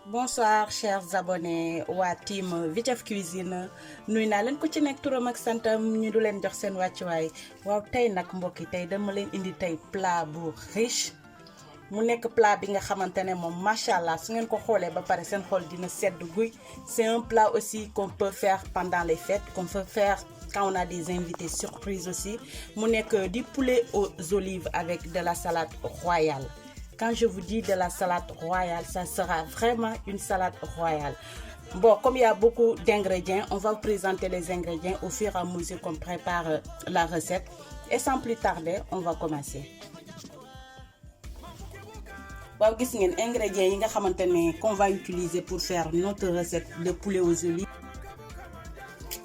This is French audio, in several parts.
Bonsoir chers abonnés waa team Vitef Cuisine nuy naa leen ko ci nekk turam ak santam ñu du leen jox seen wàccuwaay waaw tey nag mbokk yi tey dama leen indi tey plat bu riche mu nekk plat bi nga xamante ne moom macha allah su ngeen ko xoolee ba pare seen xol dina sedd guy. C'est un plat aussi qu'on peut faire pendant les fêtes, qu'on peut faire quand on a des invités surprises aussi. Mu nekk du poulet aux olives avec de la salade royale. Quand je vous dis de la salade royale, ça sera vraiment une salade royale. Bon, comme il y a beaucoup d'ingrédients, on va vous présenter les ingrédients au fur et à mesure qu'on prépare la recette. Et sans plus tarder, on va commencer. Bon, gis ngeen ingrédients yi nga xamantene qu'on va utiliser pour faire notre recette de poulet aux olives.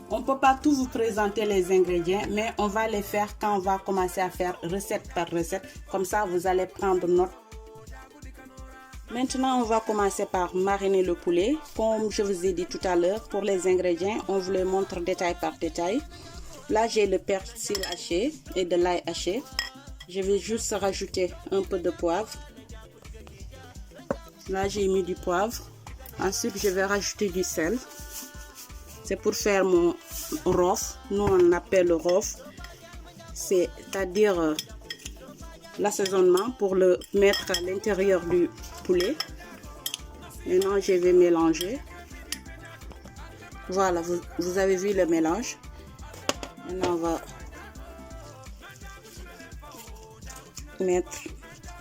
On ne peut pas tout vous présenter les ingrédients, mais on va les faire quand on va commencer à faire recette par recette. Comme ça, vous allez prendre note. Maintenant, on va commencer par mariner le poulet. Comme je vous ai dit tout à l'heure, pour les ingrédients, on vous les montre détail par détail. Là, j'ai le persil haché et de l'ail haché. Je vais juste rajouter un peu de poivre. Là, j'ai mis du poivre. Ensuite, je vais rajouter du sel. C'est pour faire mon rof. Nous, on appelle le rof. C'est-à-dire l'assaisonnement pour le mettre à l'intérieur du poulet. Maintenant, je vais mélanger. Voilà, vous avez vu le mélange. Maintenant, on va mettre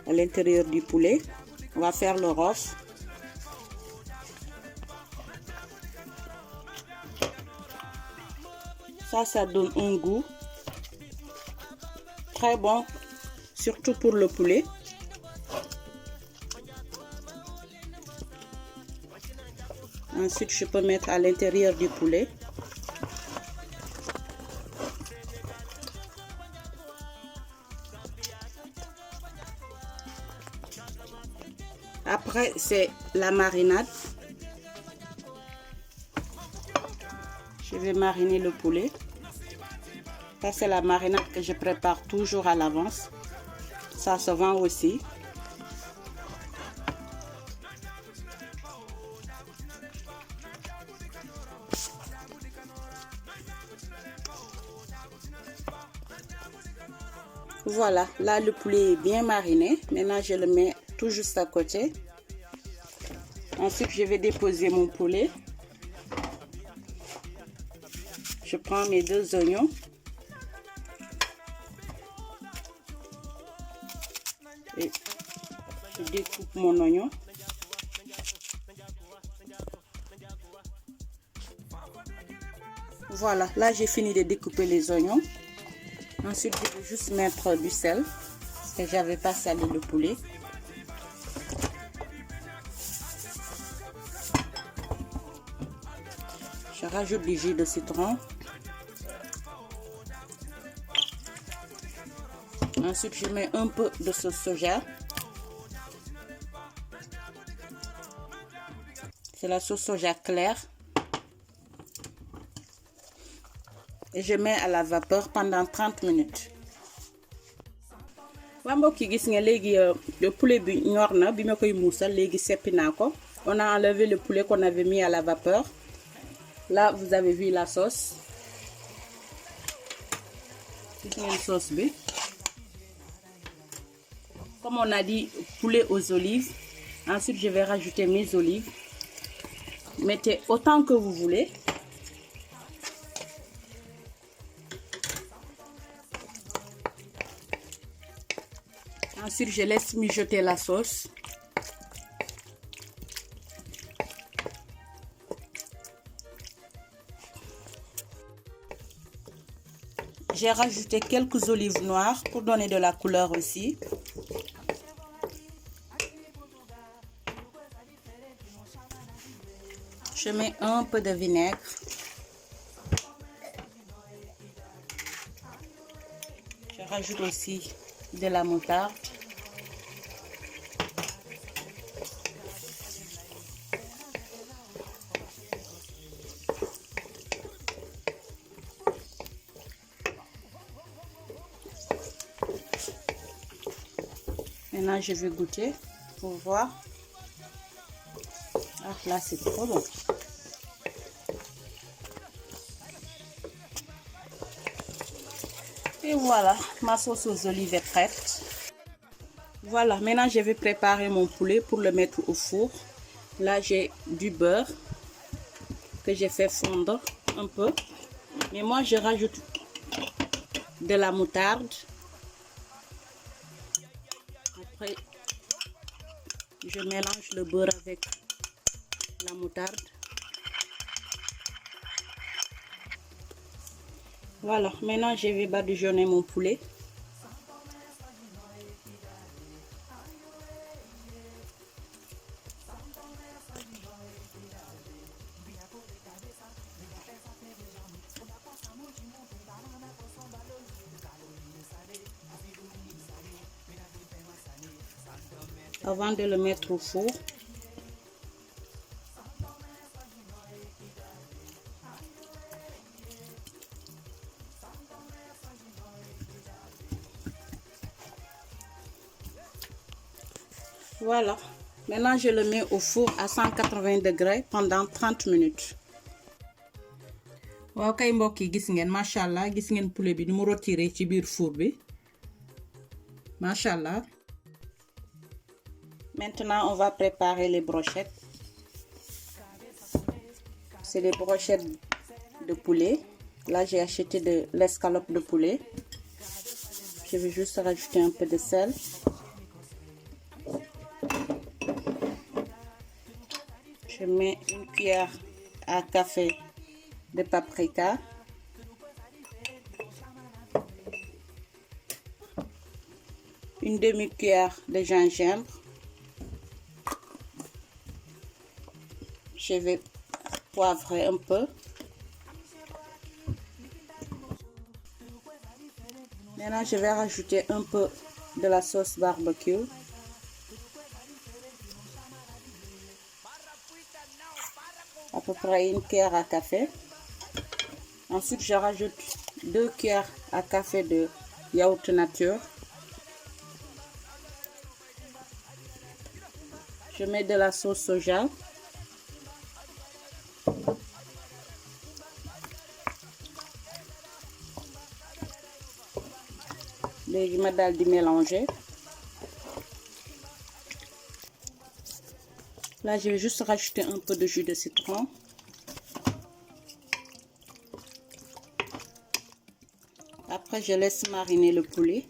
à l'intérieur du poulet. On va faire le rof. Ça donne un goût très bon, surtout pour le poulet. Ensuite, je peux mettre à l'intérieur du poulet. Après, c'est la marinade. Je vais mariner le poulet. Ça, c'est la marinade que je prépare toujours à l'avance. Ça se vend aussi. Voilà, là le poulet est bien mariné. Maintenant, je le mets tout juste à côté. Ensuite, je vais déposer mon poulet. Je prends mes 2 oignons. Et je découpe mon oignon. Voilà, là j'ai fini de découper les oignons. Ensuite, je vais juste mettre du sel, parce que j'avais pas salé le poulet. Je rajoute du jus de citron. Ensuite, je mets un peu de sauce soja. C'est la sauce soja claire. Et je mets à la vapeur pendant 30 minutes. Waa mbokk yi gis nga léegi le poulet bi ñor na bi ma koy muusal léegi seppi naa ko. On a enlevé le poulet qu'on avait mis à la vapeur. Là, vous avez vu la sauce. Gis ngeen sauce bi. Comme on a dit, poulet aux olives. Ensuite, je vais rajouter mes olives. Mettez autant que vous voulez. Ensuite, je laisse mijoter la sauce. J'ai rajouté quelques olives noires pour donner de la couleur aussi. Je mets un peu de vinaigre. Je rajoute aussi de la moutarde. Maintenant, je vais goûter pour voir. Ah, là, c'est trop bon. Et voilà, ma sauce aux olives est prête. Voilà, maintenant je vais préparer mon poulet pour le mettre au four. Là, j'ai du beurre que j'ai fait fondre un peu. Mais moi, je rajoute de la moutarde. Après, je mélange le beurre avec la moutarde. Voilà, maintenant je vais badigeonner mon poulet. Avant de le mettre au four. Voilà, maintenant je le mets au four à 180 degrés pendant 30 minutes. waaw kay mbokk yi gis ngeen machallah gis ngeen poulet bi ni mu retiré ci biir four bi machallah. Maintenant on va préparer les brochettes. C'est les brochettes de poulet. Là j'ai acheté de l'escalope de poulet. Je vais juste rajouter un peu de sel. Je mets une cuillère à café de paprika. Une demi-cuillère de gingembre. Je vais poivrer un peu. Maintenant, je vais rajouter un peu de la sauce barbecue. À peu près une cuillère à café. Ensuite, je rajoute 2 cuillères à café de yaourt nature. Je mets de la sauce soja. Léegi ma daal di mélanger. Là, je vais juste rajouter un peu de jus de citron. Après, je laisse mariner le poulet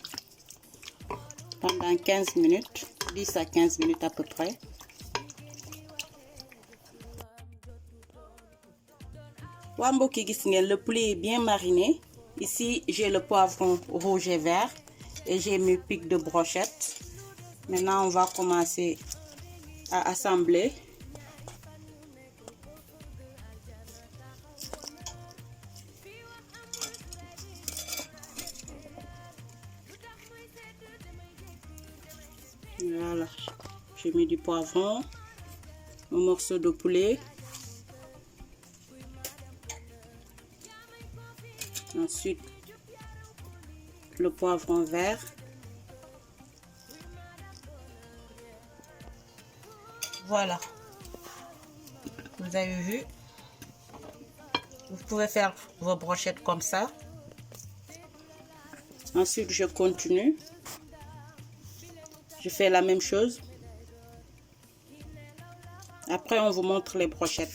pendant 15 minutes, 10 à 15 minutes à peu près. Waa mbokk yi gis ngeen, le poulet est bien mariné. Ici, j'ai le poivron rouge et vert et j'ai mes pics de brochette. Maintenant, on va commencer à assembler. Voilà, j'ai mis du poivron, un morceau de poulet. Ensuite, le poivron vert. Voilà. Vous avez vu? Vous pouvez faire vos brochettes comme ça. Ensuite, je continue. Je fais la même chose. Après, on vous montre les brochettes.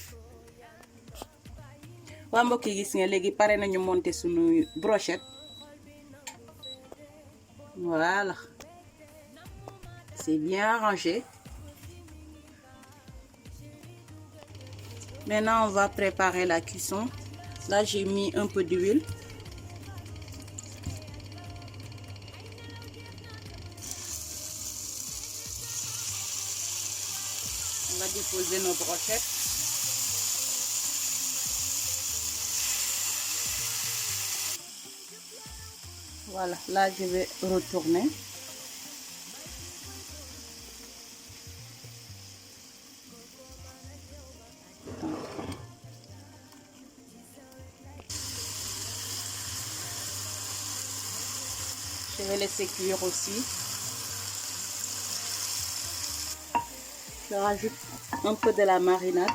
Waa mbokk yi gis nga léegi pare nañu monter sunu brochette. Voilà. C'est bien rangé. Maintenant, on va préparer la cuisson. Là, j'ai mis un peu d'huile. On va déposer nos brochettes. Voilà, là je vais retourner. Je vais laisser cuire aussi. Je rajoute un peu de la marinade.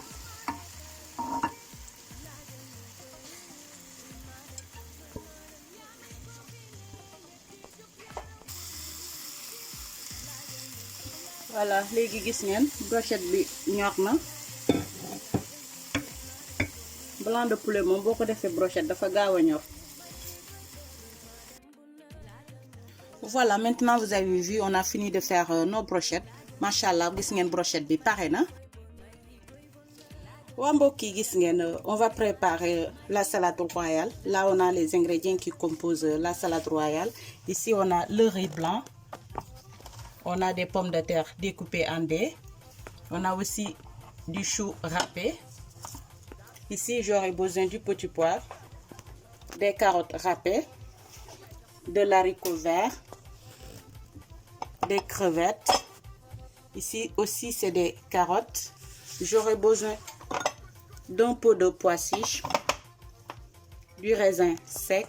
Voilà, léegi gis ngeen brochette bi ñor na. Blanc de poulet moom boo ko defee brochette dafa gaaw a ñor. Voilà, maintenant vous avez vu, on a fini de faire nos brochettes. Machallah, gis ngeen brochette bi pare na. Waa mbokk yi gis ngeen, on va préparer la salade royale. Là, on a les ingrédients qui composent la salade royale. Ici, on a le riz blanc. On a des pommes de terre découpées en dés. On a aussi du chou râpé. Ici, j'aurai besoin du petit pois, des carottes râpées, de l'haricot vert, des crevettes. Ici aussi, c'est des carottes. J'aurai besoin d'un pot de pois chiche, du raisin sec,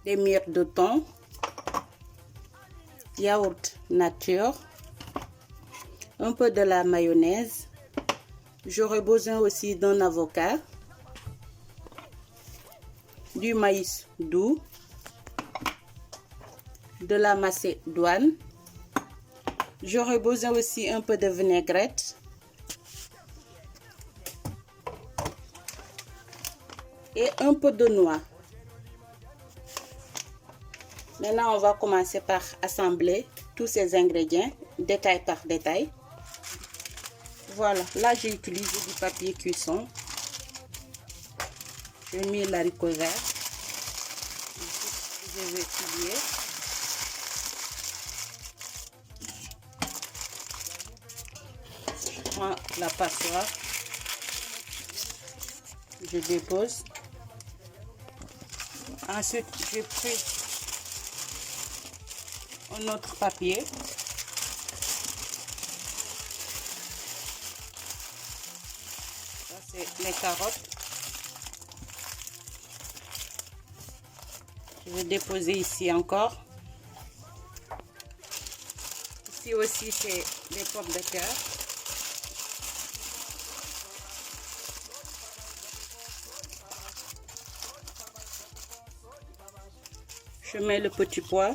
des miettes de thon, yaourt nature, un peu de la mayonnaise. J'aurai besoin aussi d'un avocat, du maïs doux, de la macédoine. J'aurai besoin aussi un peu de vinaigrette et un peu de noix. Maintenant, on va commencer par assembler tous ces ingrédients, détail par détail. Voilà, là j'ai utilisé du papier cuisson. J'ai mis l'haricot vert. Je vais plier. Je prends la passoire. Je dépose. Ensuite, j'ai pris un autre papier. Ça, c'est les carottes. Je vais déposer ici encore. Ici aussi, c'est les pommes de terre. Je mets le petit pois.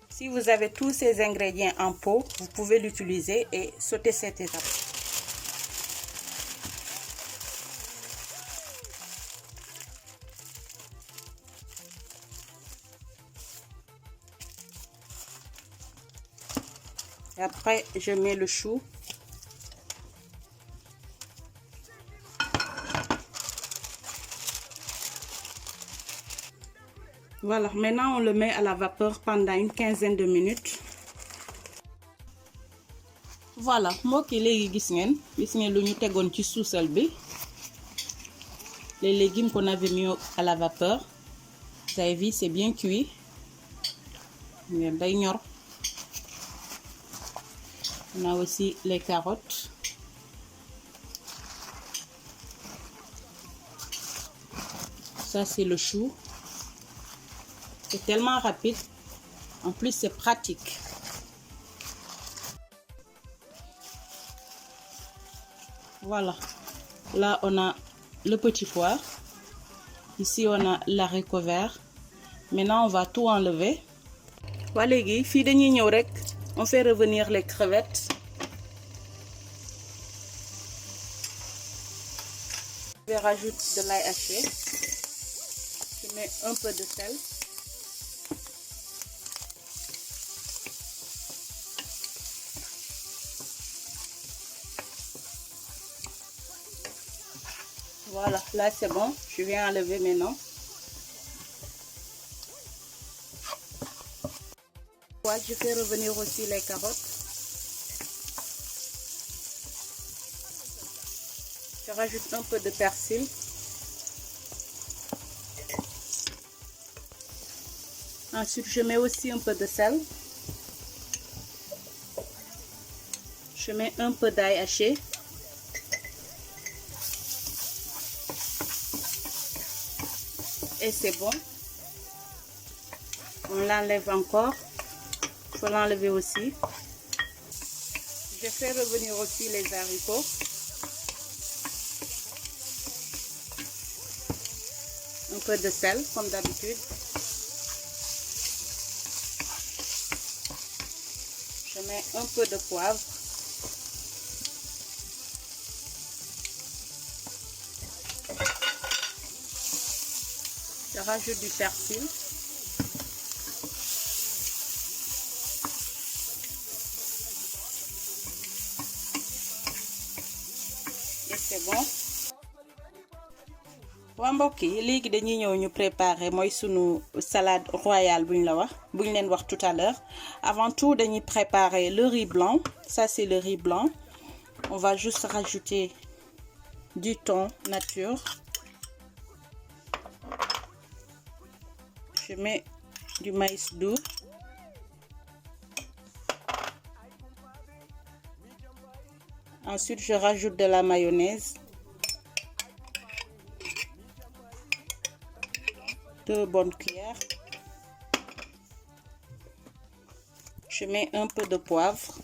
Si vous avez tous ces ingrédients en pot, vous pouvez l'utiliser et sauter cette étape. Et après, je mets le chou. Voilà, maintenant on le met à la vapeur pendant une quinzaine de minutes. Voilà, mbokk yi léegi gis ngeen lu ñu tegoon ci suusal bi. Les légumes qu'on avait mis à la vapeur. Vous avez vu, c'est bien cuit. Ngeen day ñor. On a aussi les carottes. Ça, c'est le chou. C'est tellement rapide. En plus, c'est pratique. Voilà. Là, on a le petit pois. Ici, on a l'haricot vert. Maintenant, on va tout enlever. Voilà, léegi fii dañuy ñëw rek. On fait revenir les crevettes. Je vais rajouter de l'ail haché. Je mets un peu de sel. Voilà, là c'est bon. Je vais enlever maintenant. Voilà, je fais revenir aussi les carottes. Je rajoute un peu de persil. Ensuite, je mets aussi un peu de sel. Je mets un peu d'ail haché. Et c'est bon. On l'enlève encore. Il faut l'enlever aussi. Je fais revenir aussi les haricots. Un peu de sel comme d'habitude. Je mets un peu de poivre. Je rajoute du persil. Et c'est bon. waa mbokk yi léegi dañuy ñëw ñu préparer mooy sunu salade royale buñ leen wax tout à l'heure. Avant tout dañuy préparer le riz blanc. Ça c'est le riz blanc. On va juste rajouter du thon nature. Je mets du maïs doux. Ensuite je rajoute de la mayonnaise. 2 bonnes cuillères. Je mets un peu de poivre.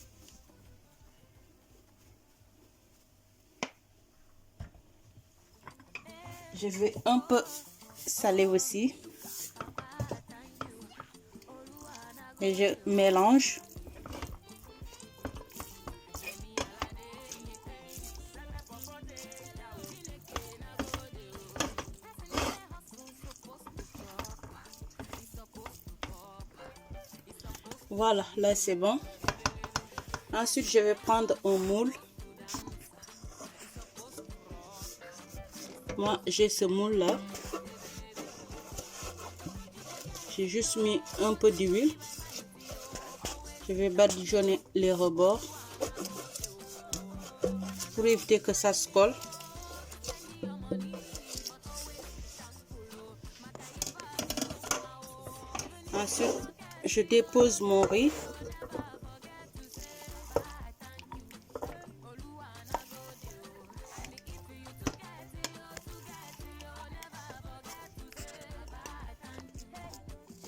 Je vais un peu saler aussi. Et je mélange. Voilà, là c'est bon. Ensuite, je vais prendre un moule. Moi, j'ai ce moule là. J'ai juste mis un peu d'huile. Je vais badigeonner les rebords pour éviter que ça se colle. Ensuite, je dépose mon riz.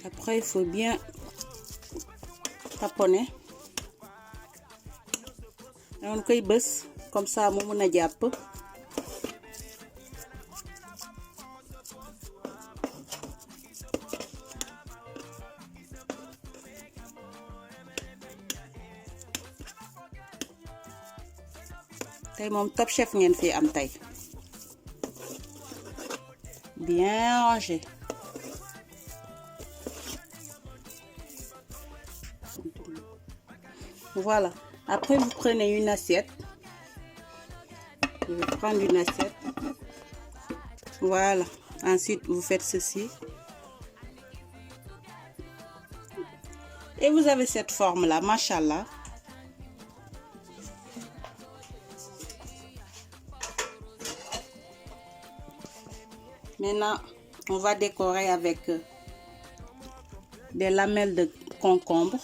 Après, il faut bien taponner. On koy bës comme ça mu mën a jàpp. Tey moom Top Chef ngeen fi am tey. Bien rangé. Voilà. Après, vous prenez une assiette. Je vais prendre une assiette. Voilà. Ensuite, vous faites ceci. Et vous avez cette forme-là, machallah. Maintenant, on va décorer avec des lamelles de concombre.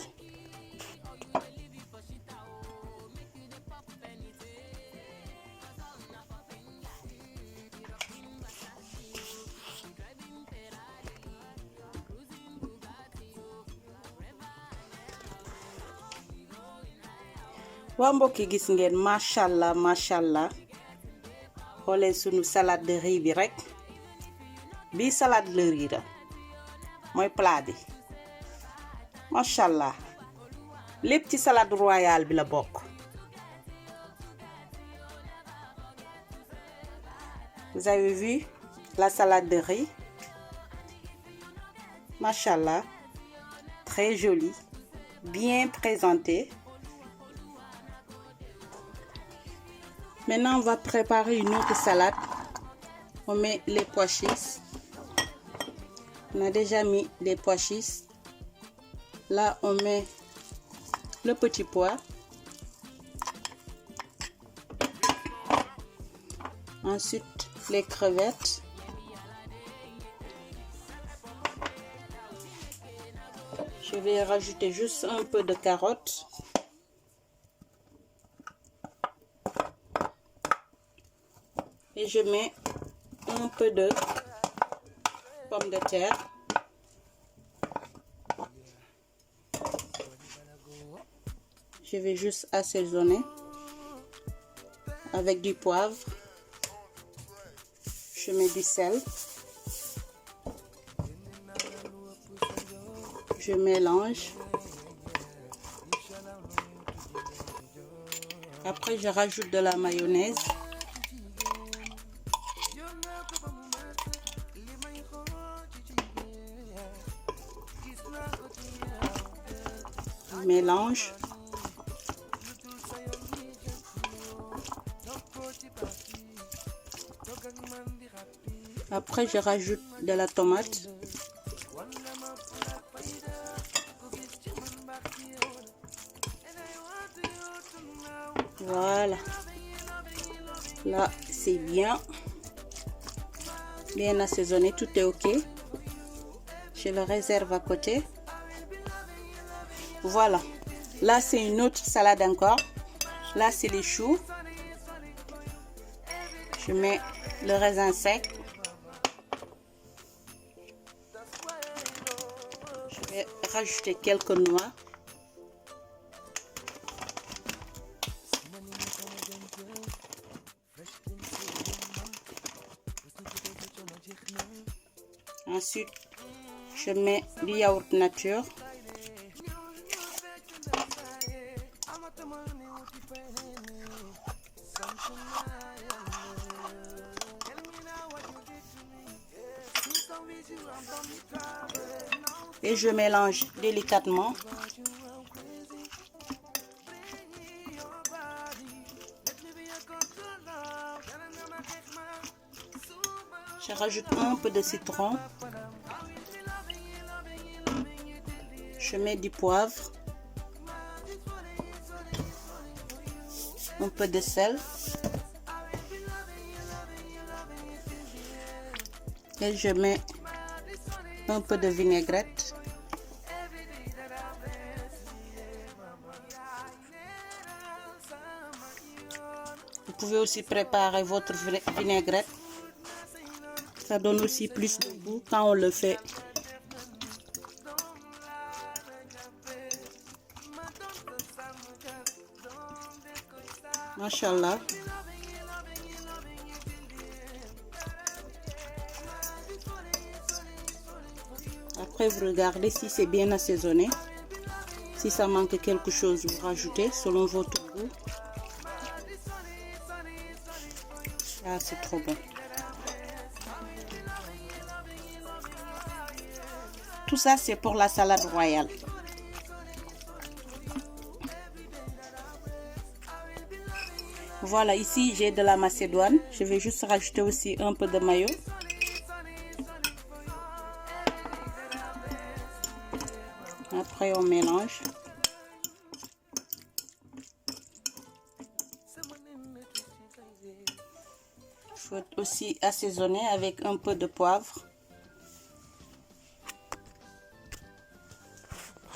Waa mbokk yi gis ngeen machallah machallah. Xoolee sunu salade de riz bi rek. Bi salade de riz la mooy plat bi. Machallah. Lépp ci salade royale bi la bokk. Vous avez vu la salade de riz? Machallah. Très jolie, bien présentée. Maintenant, on va préparer une autre salade. On met les pois chiches. On a déjà mis les pois chiches. Là, on met le petit pois. Ensuite, les crevettes. Je vais rajouter juste un peu de carottes. Et je mets un peu de pommes de terre. Je vais juste assaisonner avec du poivre. Je mets du sel. Je mélange. Après, je rajoute de la mayonnaise. Je mélange. Après, je rajoute de la tomate. Voilà. Là, c'est bien assaisonné. Tout est OK. Je le réserve à côté. Voilà. Là, c'est une autre salade encore. Là, c'est les choux. Je mets le raisin sec. Je vais rajouter quelques noix. Ensuite, je mets du yaourt nature. Et je mélange délicatement. Je rajoute un peu de citron. Je mets du poivre. Un peu de sel. Et je mets un peu de vinaigrette. Vous pouvez aussi préparer votre vinaigrette. Ça donne aussi plus de goût quand on le fait. Machallah. Après, vous regardez si c'est bien assaisonné. Si ça manque quelque chose, vous rajoutez selon votre goût. Ah, c'est trop bon. Tout ça, c'est pour la salade royale. Voilà, ici, j'ai de la macédoine. Je vais juste rajouter aussi un peu de mayo. Après, on mélange. Il faut aussi assaisonner avec un peu de poivre,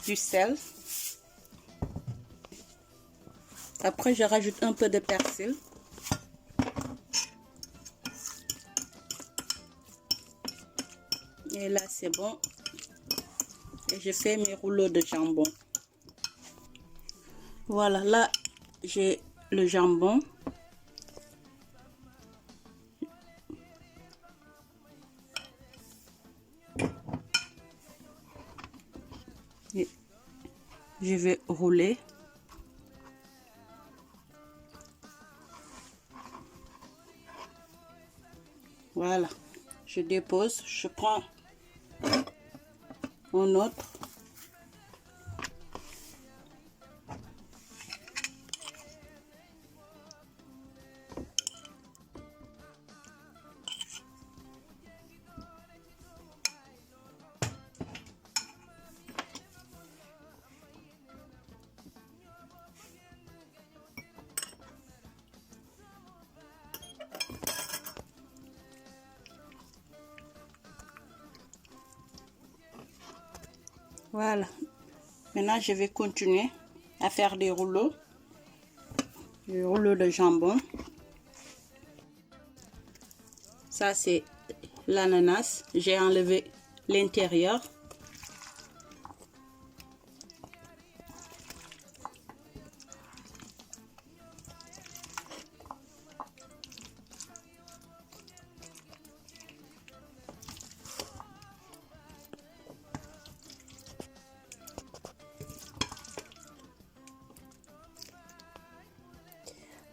du sel. Après, je rajoute un peu de persil. Et là, c'est bon. Et je fais mes rouleaux de jambon. Voilà, là, j'ai le jambon. Et je vais rouler. Voilà, je dépose, je prends un autre. Voilà. Maintenant, je vais continuer à faire des rouleaux. Des rouleaux de jambon. Ça, c'est l'ananas. J'ai enlevé l'intérieur.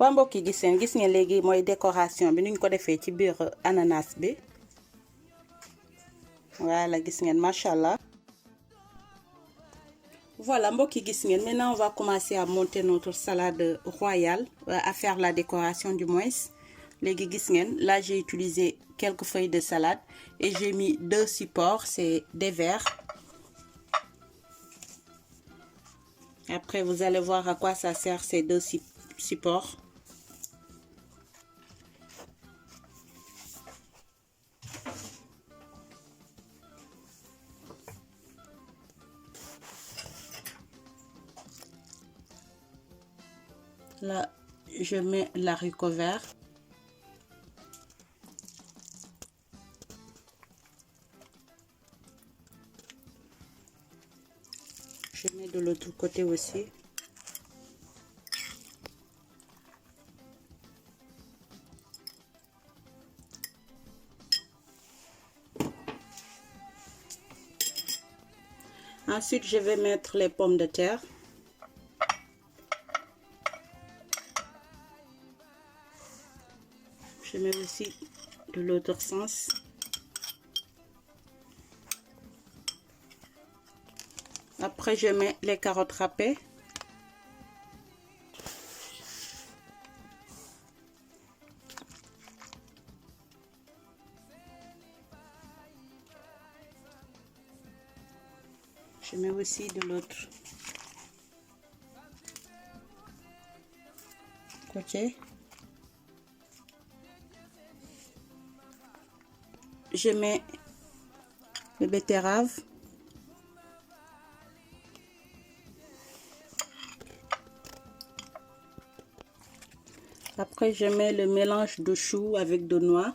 waa mbokk yi gis ngeen léegi mooy décoration bi nuñ ko defee ci biir ananas bi voilà gis ngeen machallah. Voilà mbokk yi gis ngeen maintenant on va commencer à monter notre salade royale à faire la décoration du moins. Léegi gis ngeen là j'ai utilisé quelques feuilles de salade et j'ai mis 2 supports, c'est des verres. Après vous allez voir à quoi ça sert ces 2 supports. Là je mets l'haricot vert. Je mets de l'autre côté aussi. Ensuite, je vais mettre les pommes de terre. Je mets aussi de l'autre sens. Après, je mets les carottes râpées. Je mets aussi de l'autre côté. Je mets les betteraves. Après, je mets le mélange de choux avec de noix.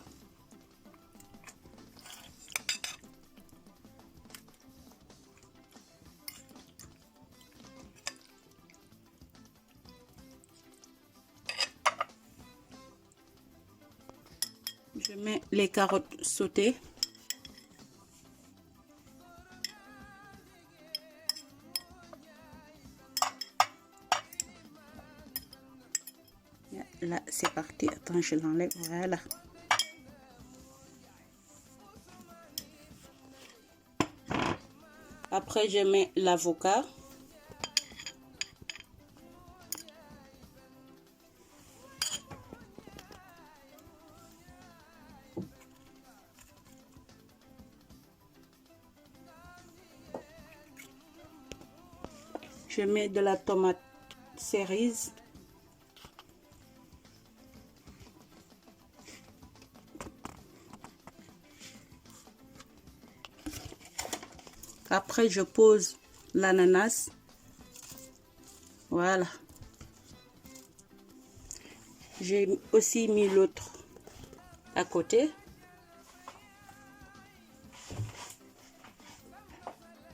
Je mets les carottes sautées. Là, c'est parti. Attends, je l'enlève. Voilà. Après, je mets l'avocat. Je mets de la tomate cerise. Après, je pose l'ananas. Voilà. J'ai aussi mis l'autre à côté.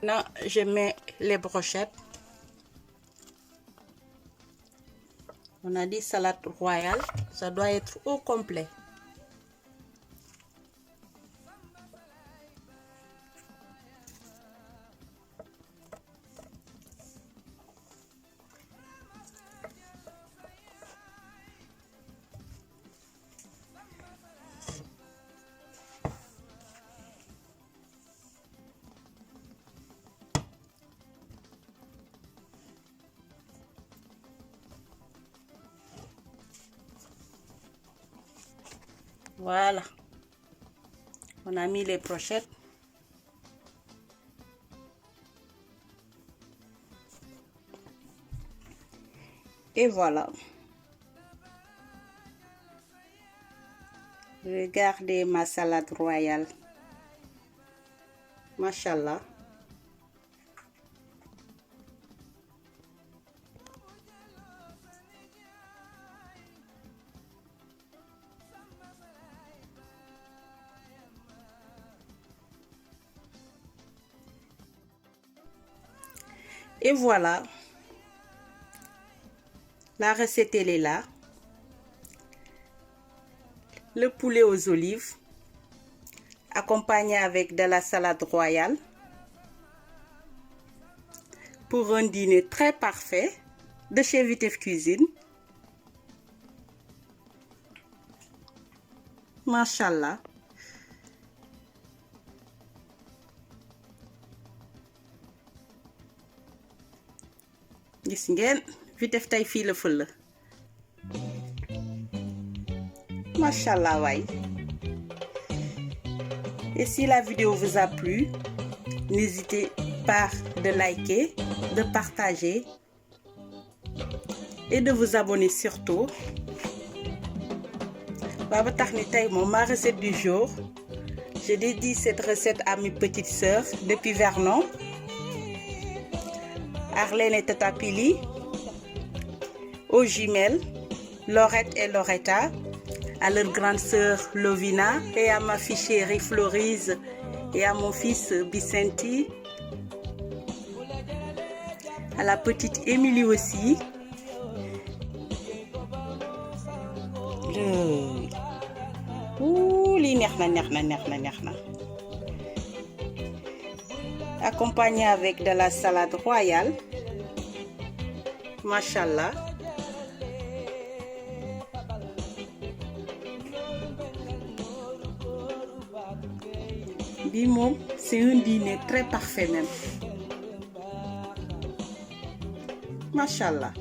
Maintenant, je mets les brochettes. On a dit salade royale, ça doit être au complet. Voilà, on a mis les brochettes. Et voilà. Regardez ma salade royale. Machallah. Et voilà, la recette elle est là. Le poulet aux olives, accompagné avec de la salade royale, pour un dîner très parfait de chez Vitef Cuisine. machallah. Gis ngeen vitef tey fii la fël la machallah waay. Et si la vidéo vous a plu, n'hésitez pas de liker, de partager et de vous abonner surtout. Ba tax ni tey moom ma recette du jour, je dédie cette recette à mes petites sœurs depuis Vernon, Arlène et Tata Pili, aux jumelles Laurette et Loretta, à leur grande sœur Lovina et à ma fille chérie Florise et à mon fils Bicenti, à la petite Émilie aussi. Li neex na. Accompagné avec de la salade royale. Machallah. Bi moom, c'est un dîner très parfait même. Machallah.